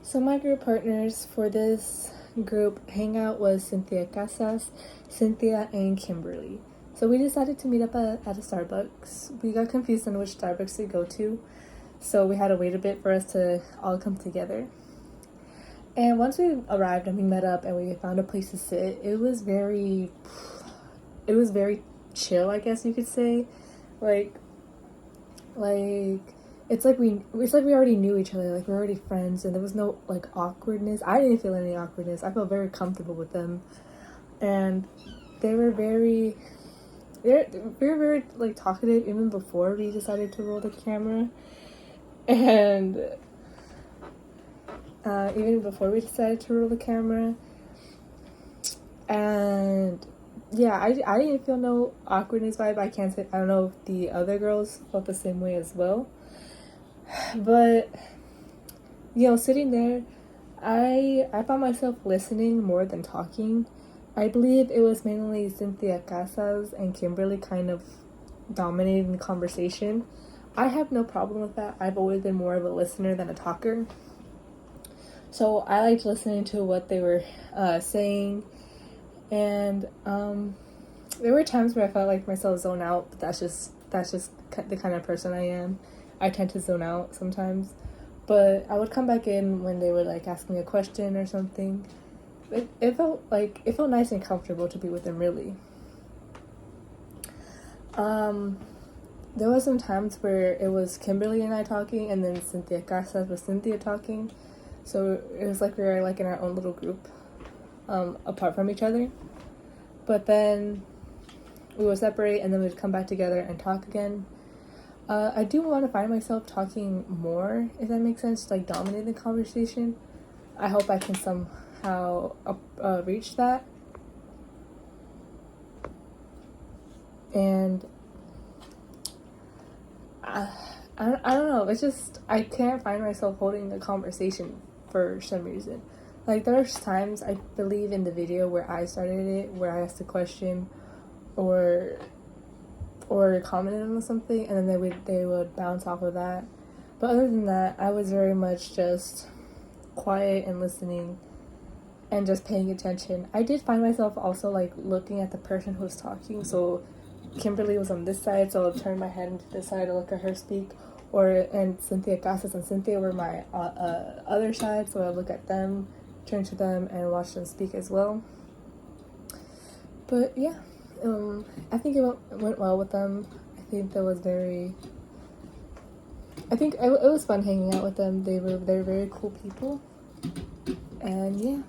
So my group partners for this group hangout was Cynthia Casas, Cynthia, and Kimberly. So we decided to meet up at a Starbucks. We got confused on which Starbucks to go to, so we had to wait a bit for us to all come together. And once we arrived and we met up and we found a place to sit, it was very chill, I guess you could say. Like it's like we already knew each other, like we're already friends, and there was no like awkwardness. I didn't feel any awkwardness. I felt very comfortable with them, and they were very they were very like talkative even before we decided to roll the camera, and even before we decided to roll the camera, and yeah, I didn't feel no awkwardness vibe. I can't say, I don't know if the other girls felt the same way as well. But sitting there, I found myself listening more than talking. I believe it was mainly Cynthia Casas and Kimberly kind of dominating the conversation. I have no problem with that. I've always been more of a listener than a talker. So I liked listening to what they were saying, and there were times where I felt like myself zone out, but that's just the kind of person I am. I tend to zone out sometimes, but I would come back in when they were like asking me a question or something. It felt nice and comfortable to be with them, really. There was some times where it was Kimberly and I talking, and then Cynthia Casas was Cynthia talking, so it was like we were like in our own little group, apart from each other. But then we would separate, and then we'd come back together and talk again. I do want to find myself talking more, if that makes sense, like dominate the conversation. I hope I can somehow reach that. And I don't know, it's just, I can't find myself holding the conversation for some reason. Like, there's times, I believe in the video where I started it, where I asked a question, or commented on something, and then they would bounce off of that. But other than that, I was very much just quiet and listening and just paying attention. I did find myself also like looking at the person who was talking. So Kimberly was on this side, so I'll turn my head into this side to look at her speak. And Cynthia Casas and Cynthia were my other side, so I look at them, turn to them, and watch them speak as well. But yeah. I think it went well with them. I think it was fun hanging out with them. They're very cool people, and yeah.